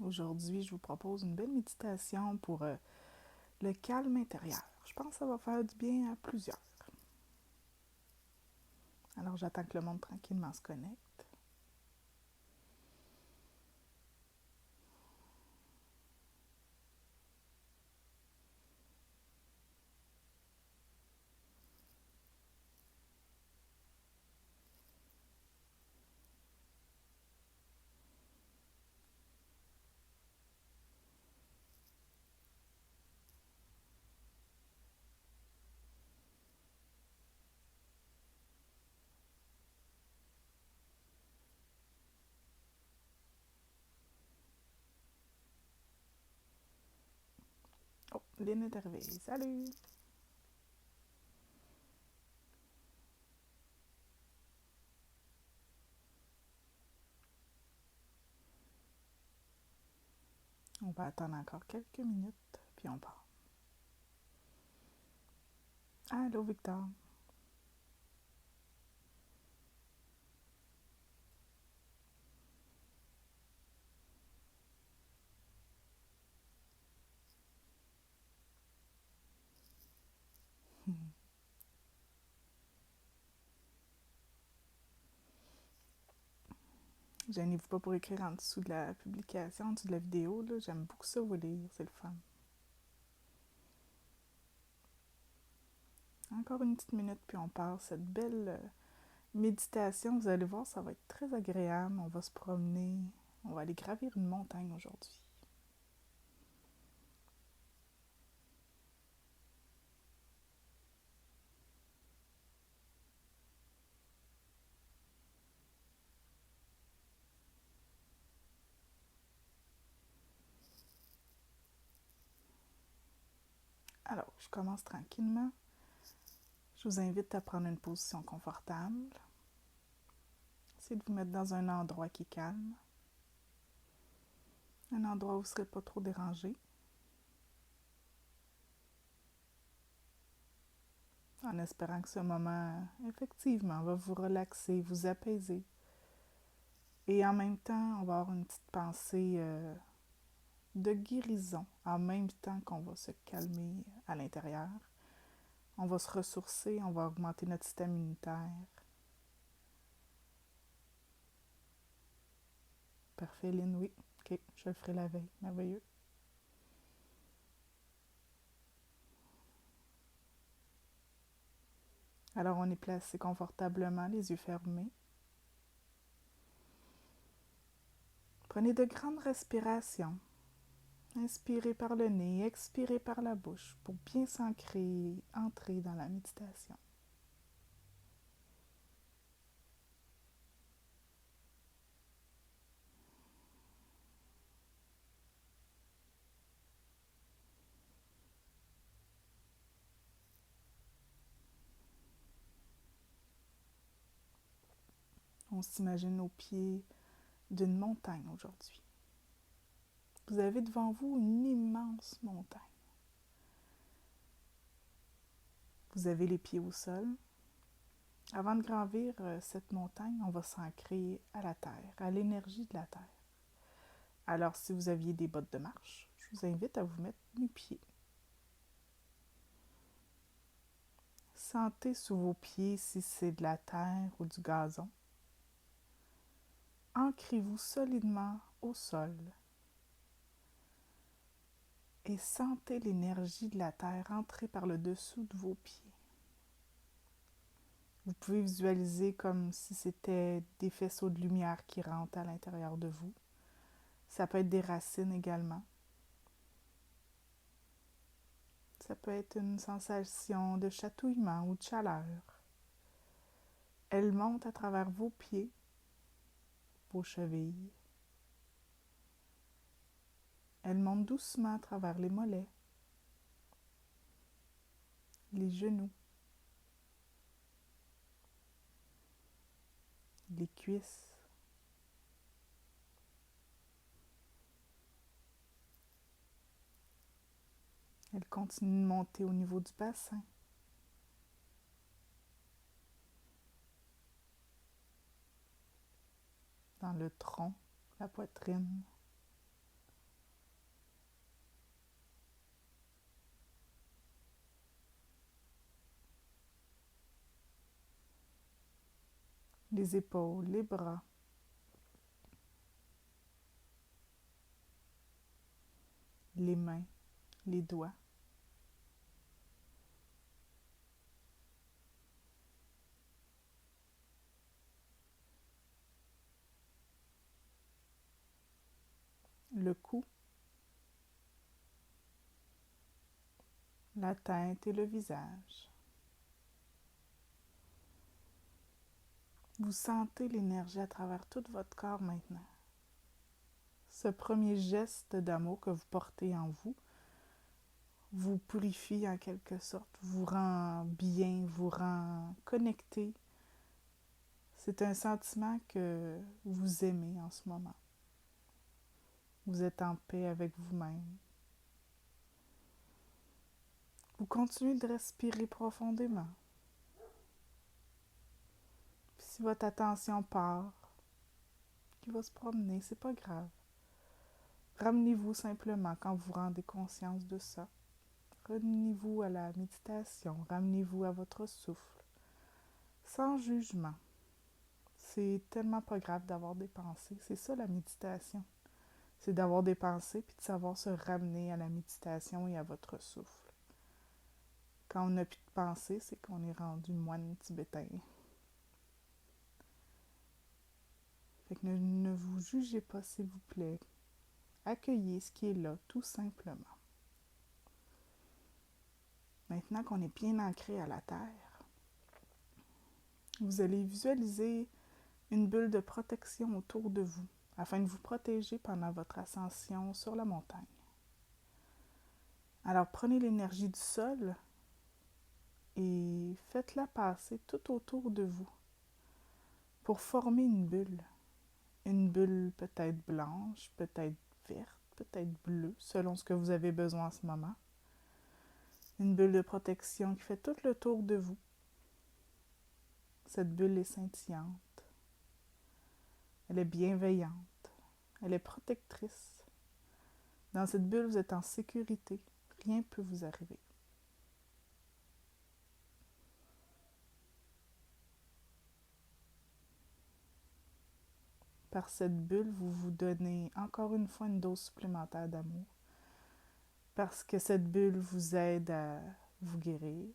Aujourd'hui, je vous propose une belle méditation pour le calme intérieur. Je pense que ça va faire du bien à plusieurs. Alors, j'attends que le monde tranquillement se connecte. Oh, Lynn est arrivée. Salut! On va attendre encore quelques minutes, puis on part. Allô, Victor? Gênez-vous pas pour écrire en dessous de la publication, en dessous de la vidéo. Là. J'aime beaucoup ça vous lire, c'est le fun. Encore une petite minute, puis on part. Cette belle méditation, vous allez voir, ça va être très agréable. On va se promener. On va aller gravir une montagne aujourd'hui. Alors, je commence tranquillement. Je vous invite à prendre une position confortable. Essayez de vous mettre dans un endroit qui est calme. Un endroit où vous ne serez pas trop dérangé. En espérant que ce moment, effectivement, va vous relaxer, vous apaiser. Et en même temps, on va avoir une petite pensée de guérison, en même temps qu'on va se calmer à l'intérieur. On va se ressourcer, on va augmenter notre système immunitaire. Parfait, Lynn, oui. OK, je le ferai la veille. Merveilleux. Alors, on est placé confortablement, les yeux fermés. Prenez de grandes respirations. Inspirez par le nez, expirez par la bouche pour bien s'ancrer, entrer dans la méditation. On s'imagine au pied d'une montagne aujourd'hui. Vous avez devant vous une immense montagne. Vous avez les pieds au sol. Avant de gravir cette montagne, on va s'ancrer à la terre, à l'énergie de la terre. Alors, si vous aviez des bottes de marche, je vous invite à vous mettre nu-pieds. Sentez sous vos pieds si c'est de la terre ou du gazon. Ancrez-vous solidement au sol et sentez l'énergie de la terre entrer par le dessous de vos pieds. Vous pouvez visualiser comme si c'était des faisceaux de lumière qui rentrent à l'intérieur de vous. Ça peut être des racines également. Ça peut être une sensation de chatouillement ou de chaleur. Elle monte à travers vos pieds, vos chevilles. Elle monte doucement à travers les mollets, les genoux, les cuisses. Elle continue de monter au niveau du bassin. Dans le tronc, la poitrine. les épaules, les bras, les mains, les doigts. Le cou, la tête et le visage. Vous sentez l'énergie à travers tout votre corps maintenant. Ce premier geste d'amour que vous portez en vous purifie en quelque sorte, vous rend bien, vous rend connecté. C'est un sentiment que vous aimez en ce moment. Vous êtes en paix avec vous-même. Vous continuez de respirer profondément. Puis si votre attention part, qui va se promener, c'est pas grave. Ramenez-vous simplement quand vous rendez conscience de ça. Ramenez-vous à la méditation, ramenez-vous à votre souffle, sans jugement. C'est tellement pas grave d'avoir des pensées. C'est ça la méditation. C'est d'avoir des pensées puis de savoir se ramener à la méditation et à votre souffle. Quand on n'a plus de pensées, c'est qu'on est rendu moine tibétain. Fait que ne vous jugez pas, s'il vous plaît. Accueillez ce qui est là, tout simplement. Maintenant qu'on est bien ancré à la terre, vous allez visualiser une bulle de protection autour de vous, afin de vous protéger pendant votre ascension sur la montagne. Alors prenez l'énergie du sol et faites-la passer tout autour de vous pour former une bulle. Une bulle peut-être blanche, peut-être verte, peut-être bleue, selon ce que vous avez besoin en ce moment. Une bulle de protection qui fait tout le tour de vous. Cette bulle est scintillante. Elle est bienveillante. Elle est protectrice. Dans cette bulle, vous êtes en sécurité. Rien ne peut vous arriver. Par cette bulle, vous vous donnez encore une fois une dose supplémentaire d'amour. Parce que cette bulle vous aide à vous guérir,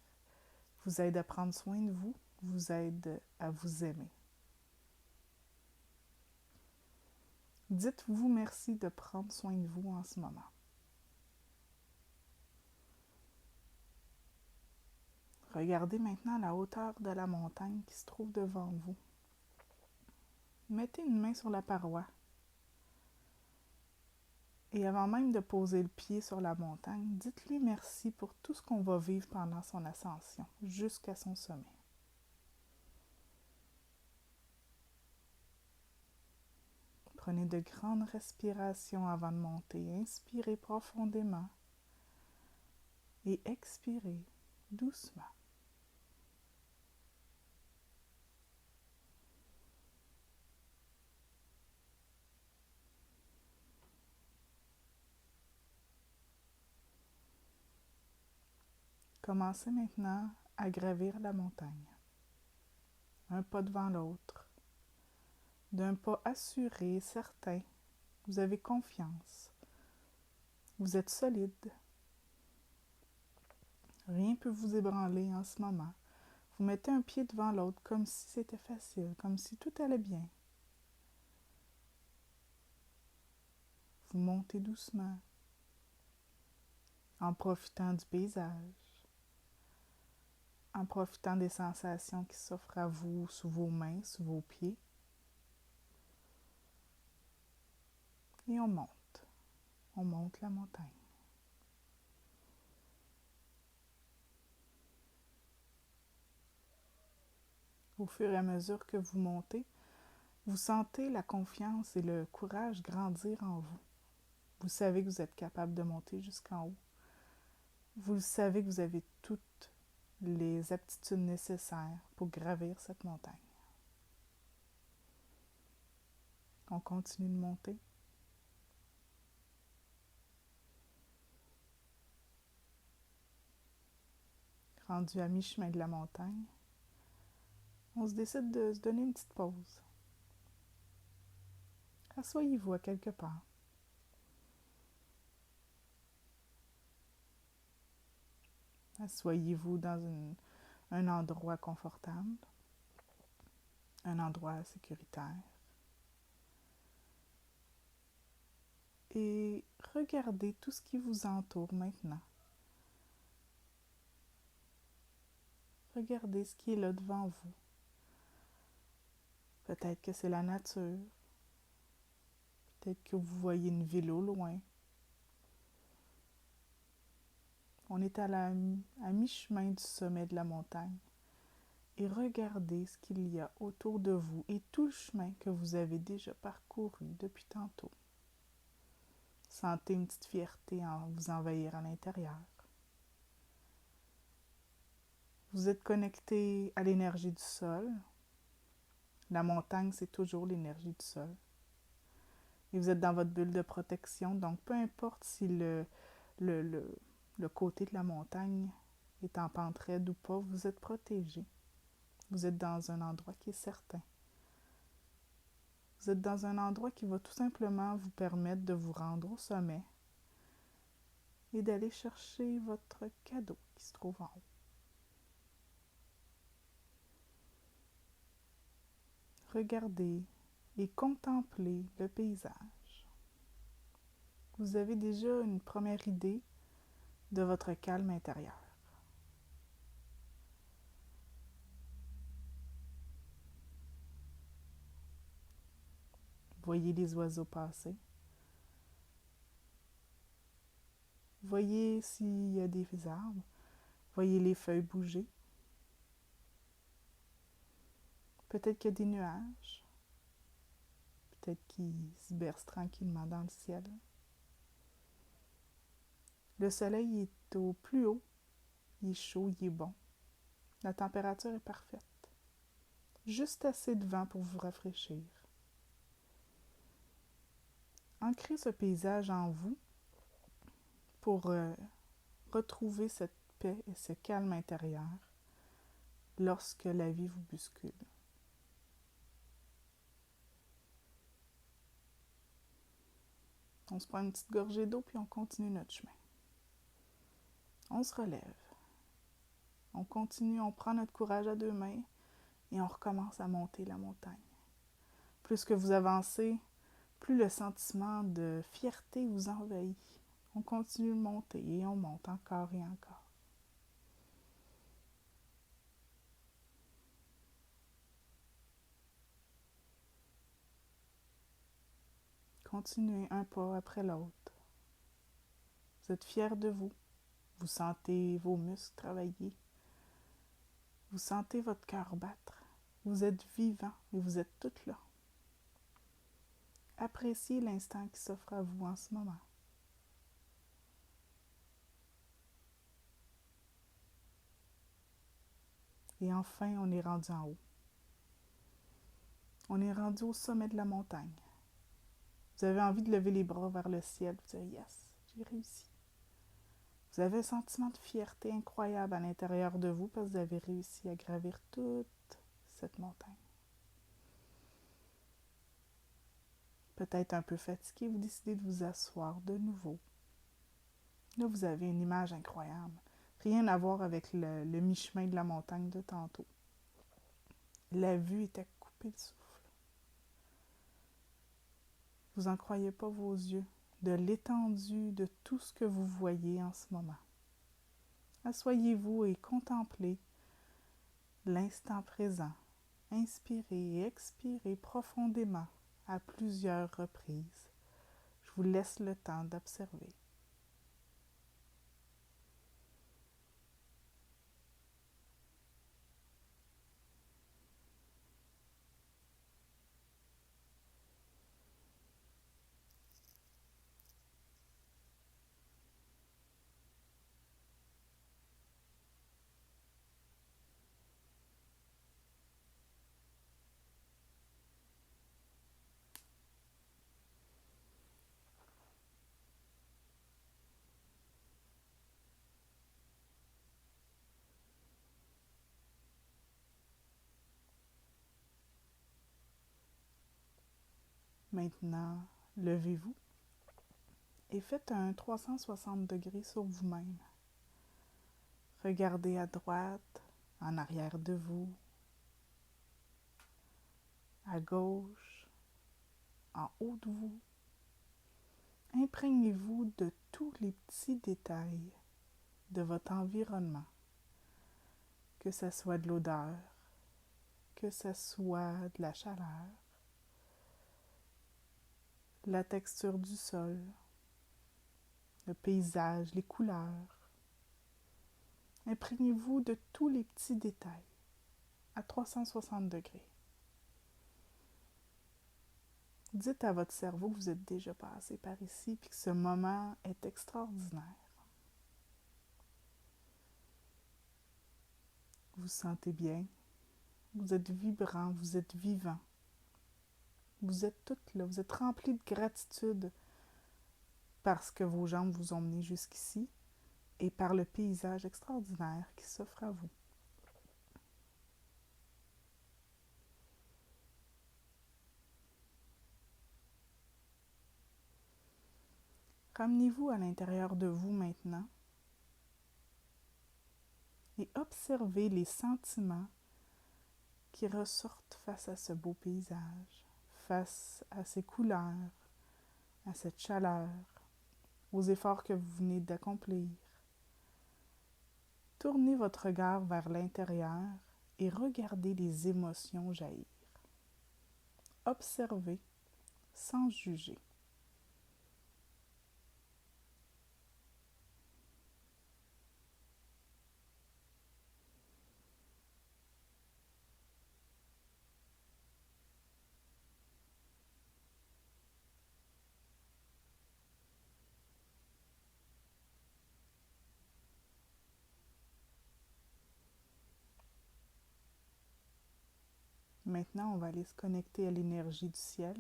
vous aide à prendre soin de vous, vous aide à vous aimer. Dites-vous merci de prendre soin de vous en ce moment. Regardez maintenant la hauteur de la montagne qui se trouve devant vous. Mettez une main sur la paroi. Et avant même de poser le pied sur la montagne, dites-lui merci pour tout ce qu'on va vivre pendant son ascension, jusqu'à son sommet. Prenez de grandes respirations avant de monter. Inspirez profondément et expirez doucement. Commencez maintenant à gravir la montagne, un pas devant l'autre, d'un pas assuré, certain. Vous avez confiance, vous êtes solide. Rien ne peut vous ébranler en ce moment. Vous mettez un pied devant l'autre comme si c'était facile, comme si tout allait bien. Vous montez doucement, en profitant du paysage, en profitant des sensations qui s'offrent à vous sous vos mains, sous vos pieds. Et on monte la montagne. Au fur et à mesure que vous montez, vous sentez la confiance et le courage grandir en vous. Vous savez que vous êtes capable de monter jusqu'en haut. Vous savez que vous avez toutes les aptitudes nécessaires pour gravir cette montagne. On continue de monter. Rendu à mi-chemin de la montagne, on se décide de se donner une petite pause. Asseyez-vous à quelque part. Asseyez-vous dans un endroit confortable, un endroit sécuritaire. Et regardez tout ce qui vous entoure maintenant. Regardez ce qui est là devant vous. Peut-être que c'est la nature. Peut-être que vous voyez une ville au loin. On est à mi-chemin du sommet de la montagne. Et regardez ce qu'il y a autour de vous et tout le chemin que vous avez déjà parcouru depuis tantôt. Sentez une petite fierté vous envahir à l'intérieur. Vous êtes connecté à l'énergie du sol. La montagne, c'est toujours l'énergie du sol. Et vous êtes dans votre bulle de protection, donc peu importe si le côté de la montagne est en pente raide ou pas, vous êtes protégé. Vous êtes dans un endroit qui est certain. Vous êtes dans un endroit qui va tout simplement vous permettre de vous rendre au sommet et d'aller chercher votre cadeau qui se trouve en haut. Regardez et contemplez le paysage. Vous avez déjà une première idée de votre calme intérieur. Voyez les oiseaux passer. Voyez s'il y a des arbres. Voyez les feuilles bouger. Peut-être qu'il y a des nuages. Peut-être qu'ils se bercent tranquillement dans le ciel. Le soleil est au plus haut. Il est chaud, il est bon. La température est parfaite. Juste assez de vent pour vous rafraîchir. Ancrez ce paysage en vous pour retrouver cette paix et ce calme intérieur lorsque la vie vous bouscule. On se prend une petite gorgée d'eau puis on continue notre chemin. On se relève. On continue, on prend notre courage à deux mains et on recommence à monter la montagne. Plus que vous avancez, plus le sentiment de fierté vous envahit. On continue de monter et on monte encore et encore. Continuez un pas après l'autre. Vous êtes fiers de vous. Vous sentez vos muscles travailler. Vous sentez votre cœur battre. Vous êtes vivant et vous êtes toutes là. Appréciez l'instant qui s'offre à vous en ce moment. Et enfin, on est rendu en haut. On est rendu au sommet de la montagne. Vous avez envie de lever les bras vers le ciel. Vous dites « Yes, j'ai réussi ». Vous avez un sentiment de fierté incroyable à l'intérieur de vous parce que vous avez réussi à gravir toute cette montagne. Peut-être un peu fatigué, vous décidez de vous asseoir de nouveau. Là, vous avez une image incroyable. Rien à voir avec le mi-chemin de la montagne de tantôt. La vue est à couper le souffle. Vous n'en croyez pas vos yeux, de l'étendue de tout ce que vous voyez en ce moment. Asseyez-vous et contemplez l'instant présent. Inspirez et expirez profondément à plusieurs reprises. Je vous laisse le temps d'observer. Maintenant, levez-vous et faites un 360 degrés sur vous-même. Regardez à droite, en arrière de vous, à gauche, en haut de vous. Imprégnez-vous de tous les petits détails de votre environnement, que ce soit de l'odeur, que ce soit de la chaleur, la texture du sol, le paysage, les couleurs. Imprégnez-vous de tous les petits détails à 360 degrés. Dites à votre cerveau que vous êtes déjà passé par ici et que ce moment est extraordinaire. Vous vous sentez bien, vous êtes vibrant, vous êtes vivant. Vous êtes toutes là, vous êtes remplis de gratitude parce que vos jambes vous ont mené jusqu'ici et par le paysage extraordinaire qui s'offre à vous. Ramenez-vous à l'intérieur de vous maintenant et observez les sentiments qui ressortent face à ce beau paysage, face à ces couleurs, à cette chaleur, aux efforts que vous venez d'accomplir. Tournez votre regard vers l'intérieur et regardez les émotions jaillir. Observez sans juger. Maintenant, on va aller se connecter à l'énergie du ciel.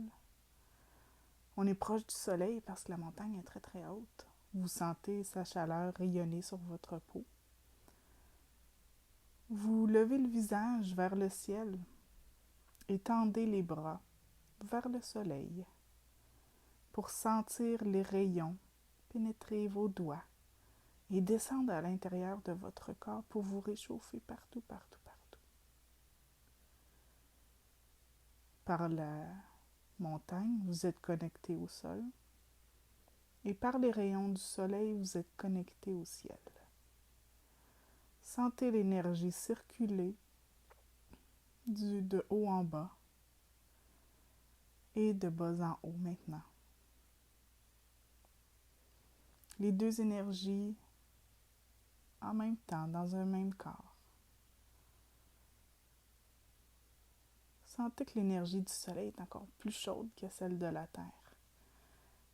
On est proche du soleil parce que la montagne est très très haute. Vous sentez sa chaleur rayonner sur votre peau. Vous levez le visage vers le ciel et tendez les bras vers le soleil pour sentir les rayons pénétrer vos doigts et descendre à l'intérieur de votre corps pour vous réchauffer partout, partout, partout. Par la montagne, vous êtes connecté au sol et par les rayons du soleil, vous êtes connecté au ciel. Sentez l'énergie circuler de haut en bas et de bas en haut maintenant. Les deux énergies en même temps, dans un même corps. Sentez que l'énergie du soleil est encore plus chaude que celle de la terre,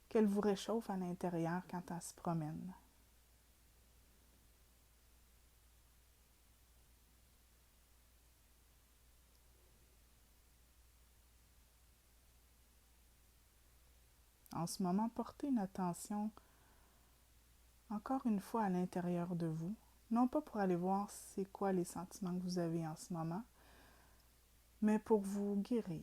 qu'elle vous réchauffe à l'intérieur quand elle se promène. En ce moment, portez une attention encore une fois à l'intérieur de vous, non pas pour aller voir c'est quoi les sentiments que vous avez en ce moment, mais pour vous guérir.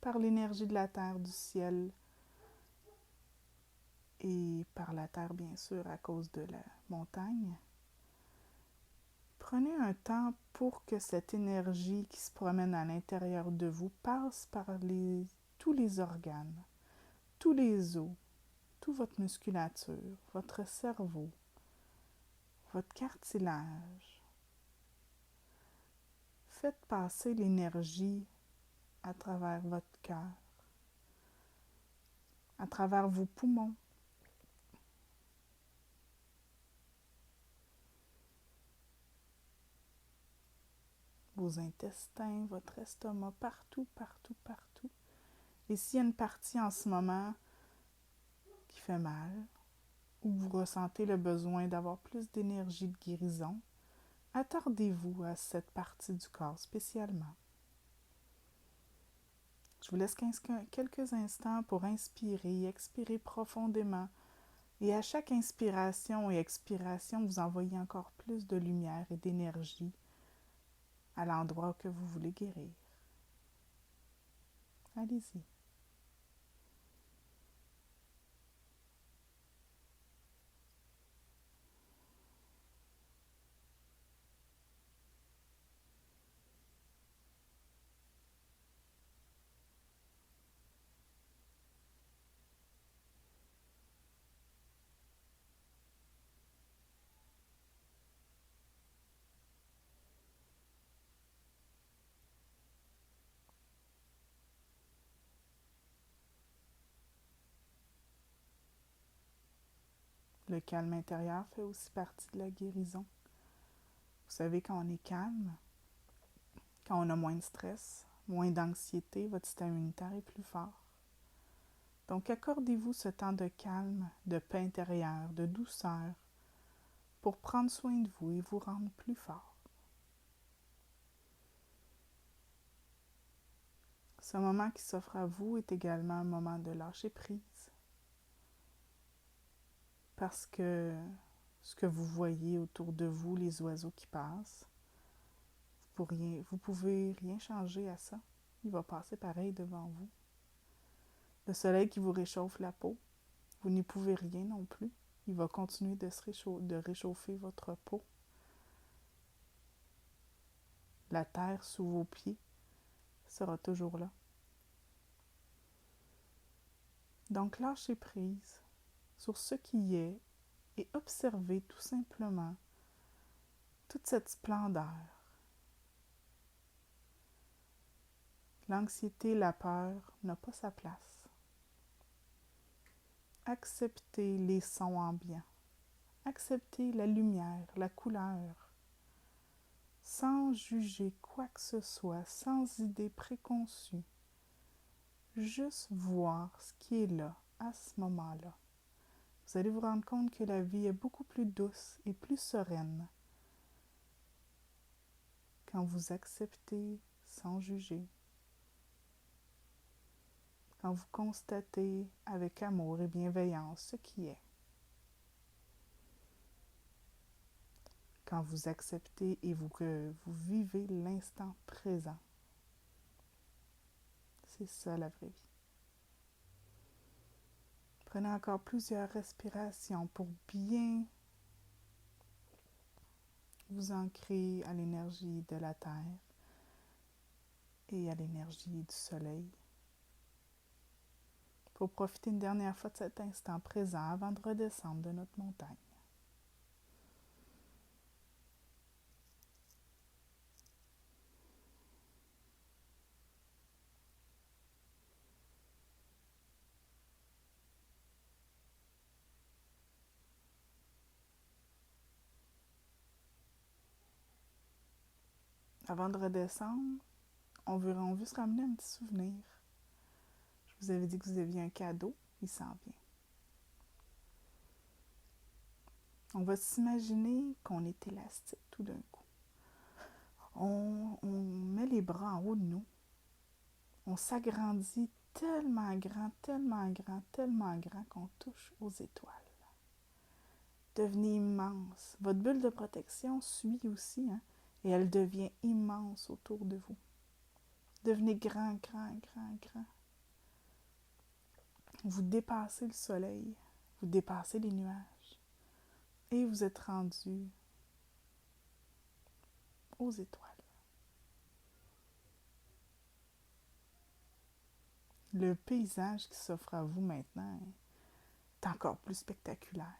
Par l'énergie de la terre, du ciel, et par la terre bien sûr à cause de la montagne. Prenez un temps pour que cette énergie qui se promène à l'intérieur de vous passe par tous les organes, tous les os, toute votre musculature, votre cerveau, votre cartilage. Faites passer l'énergie à travers votre cœur, à travers vos poumons, vos intestins, votre estomac, partout, partout, partout. Et s'il y a une partie en ce moment qui fait mal, ou vous ressentez le besoin d'avoir plus d'énergie de guérison, attardez-vous à cette partie du corps spécialement. Je vous laisse quelques instants pour inspirer et expirer profondément. Et à chaque inspiration et expiration, vous envoyez encore plus de lumière et d'énergie à l'endroit que vous voulez guérir. Allez-y. Le calme intérieur fait aussi partie de la guérison. Vous savez, quand on est calme, quand on a moins de stress, moins d'anxiété, votre système immunitaire est plus fort. Donc, accordez-vous ce temps de calme, de paix intérieure, de douceur, pour prendre soin de vous et vous rendre plus fort. Ce moment qui s'offre à vous est également un moment de lâcher prise. Parce que ce que vous voyez autour de vous, les oiseaux qui passent, vous pouvez rien changer à ça. Il va passer pareil devant vous. Le soleil qui vous réchauffe la peau, vous n'y pouvez rien non plus. Il va continuer de réchauffer votre peau. La terre sous vos pieds sera toujours là. Donc lâchez prise sur ce qui est et observez tout simplement toute cette splendeur. L'anxiété, la peur n'a pas sa place. Acceptez les sons ambiants. Acceptez la lumière, la couleur, sans juger quoi que ce soit, sans idée préconçue. Juste voir ce qui est là, à ce moment-là. Vous allez vous rendre compte que la vie est beaucoup plus douce et plus sereine quand vous acceptez sans juger. Quand vous constatez avec amour et bienveillance ce qui est. Quand vous acceptez et que vous vivez l'instant présent. C'est ça la vraie vie. Prenez encore plusieurs respirations pour bien vous ancrer à l'énergie de la terre et à l'énergie du soleil. Pour profiter une dernière fois de cet instant présent avant de redescendre de notre montagne. Avant de redescendre, on veut se ramener un petit souvenir. Je vous avais dit que vous aviez un cadeau, il s'en vient. On va s'imaginer qu'on est élastique tout d'un coup. On met les bras en haut de nous. On s'agrandit tellement grand, tellement grand, tellement grand qu'on touche aux étoiles. Devenez immense. Votre bulle de protection suit aussi, et elle devient immense autour de vous. Devenez grand, grand, grand, grand. Vous dépassez le soleil, vous dépassez les nuages, et vous êtes rendu aux étoiles. Le paysage qui s'offre à vous maintenant est encore plus spectaculaire.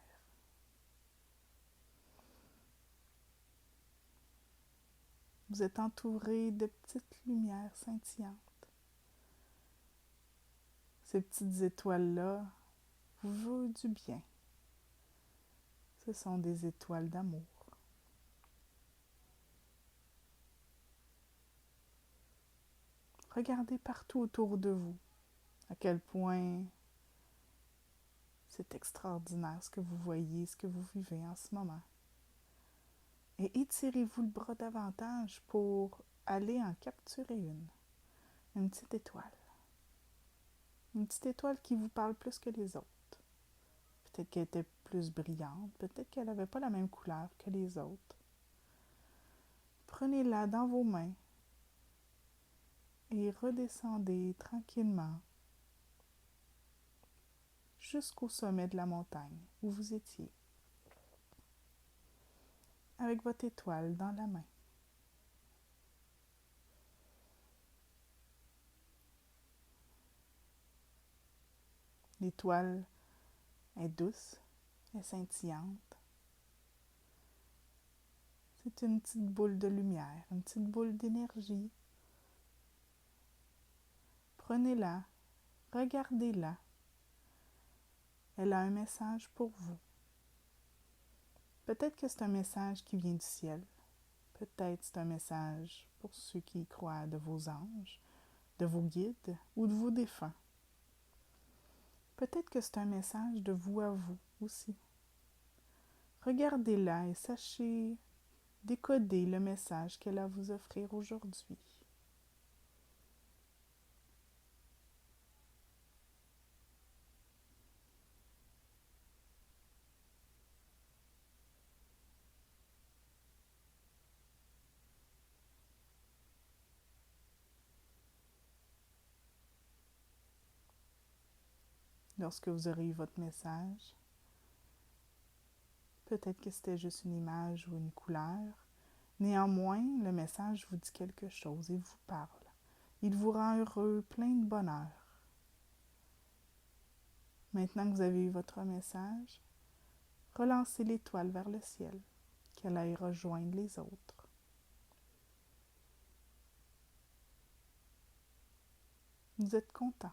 Vous êtes entouré de petites lumières scintillantes. Ces petites étoiles-là vous veulent du bien. Ce sont des étoiles d'amour. Regardez partout autour de vous à quel point c'est extraordinaire ce que vous voyez, ce que vous vivez en ce moment. Et étirez-vous le bras davantage pour aller en capturer une petite étoile. Une petite étoile qui vous parle plus que les autres. Peut-être qu'elle était plus brillante, peut-être qu'elle n'avait pas la même couleur que les autres. Prenez-la dans vos mains et redescendez tranquillement jusqu'au sommet de la montagne où vous étiez, avec votre étoile dans la main. L'étoile est douce, est scintillante. C'est une petite boule de lumière, une petite boule d'énergie. Prenez-la, regardez-la. Elle a un message pour vous. Peut-être que c'est un message qui vient du ciel. Peut-être c'est un message pour ceux qui y croient de vos anges, de vos guides ou de vos défunts. Peut-être que c'est un message de vous à vous aussi. Regardez-la et sachez décoder le message qu'elle a à vous offrir aujourd'hui. Lorsque vous aurez eu votre message, peut-être que c'était juste une image ou une couleur. Néanmoins, le message vous dit quelque chose, il vous parle. Il vous rend heureux, plein de bonheur. Maintenant que vous avez eu votre message, relancez l'étoile vers le ciel, qu'elle aille rejoindre les autres. Vous êtes content.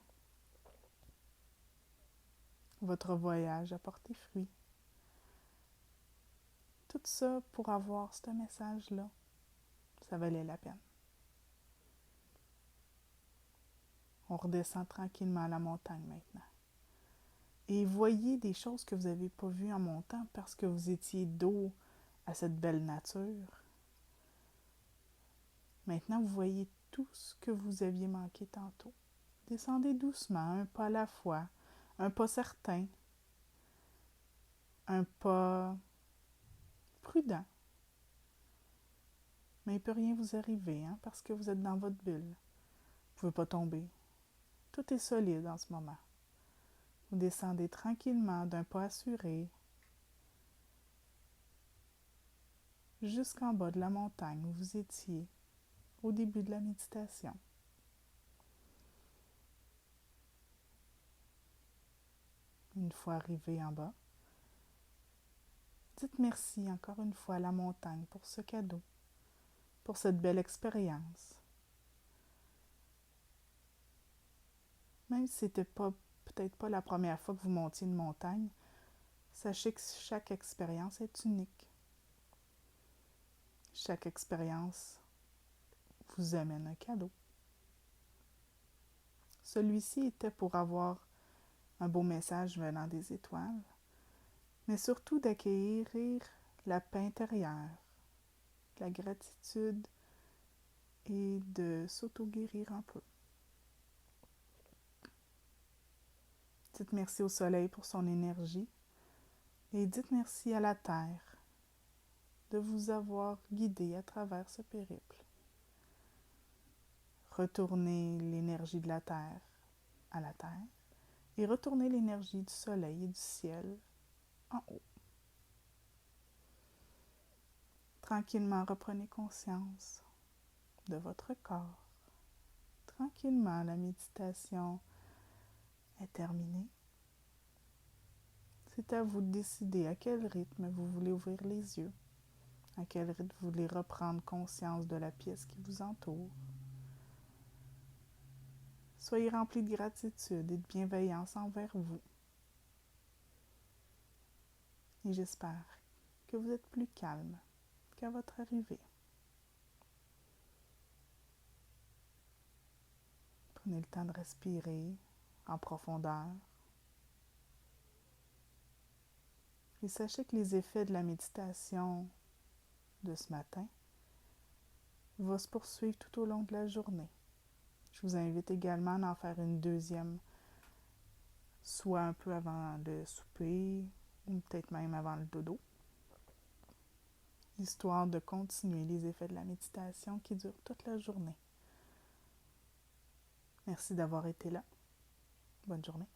Votre voyage a porté fruit. Tout ça pour avoir ce message-là, ça valait la peine. On redescend tranquillement à la montagne maintenant. Et voyez des choses que vous n'avez pas vues en montant parce que vous étiez dos à cette belle nature. Maintenant, vous voyez tout ce que vous aviez manqué tantôt. Descendez doucement, un pas à la fois, un pas certain, un pas prudent. Mais il ne peut rien vous arriver, parce que vous êtes dans votre bulle. Vous ne pouvez pas tomber. Tout est solide en ce moment. Vous descendez tranquillement d'un pas assuré jusqu'en bas de la montagne où vous étiez au début de la méditation. Une fois arrivé en bas, dites merci encore une fois à la montagne pour ce cadeau, pour cette belle expérience. Même si c'était peut-être pas la première fois que vous montiez une montagne, sachez que chaque expérience est unique. Chaque expérience vous amène un cadeau. Celui-ci était pour avoir un beau message venant des étoiles, mais surtout d'acquérir la paix intérieure, la gratitude et de s'auto-guérir un peu. Dites merci au soleil pour son énergie et dites merci à la terre de vous avoir guidé à travers ce périple. Retournez l'énergie de la terre à la terre et retournez l'énergie du soleil et du ciel en haut. Tranquillement, reprenez conscience de votre corps. Tranquillement, la méditation est terminée. C'est à vous de décider à quel rythme vous voulez ouvrir les yeux, à quel rythme vous voulez reprendre conscience de la pièce qui vous entoure. Soyez remplis de gratitude et de bienveillance envers vous. Et j'espère que vous êtes plus calme qu'à votre arrivée. Prenez le temps de respirer en profondeur. Et sachez que les effets de la méditation de ce matin vont se poursuivre tout au long de la journée. Je vous invite également à en faire une deuxième, soit un peu avant le souper ou peut-être même avant le dodo, histoire de continuer les effets de la méditation qui durent toute la journée. Merci d'avoir été là. Bonne journée.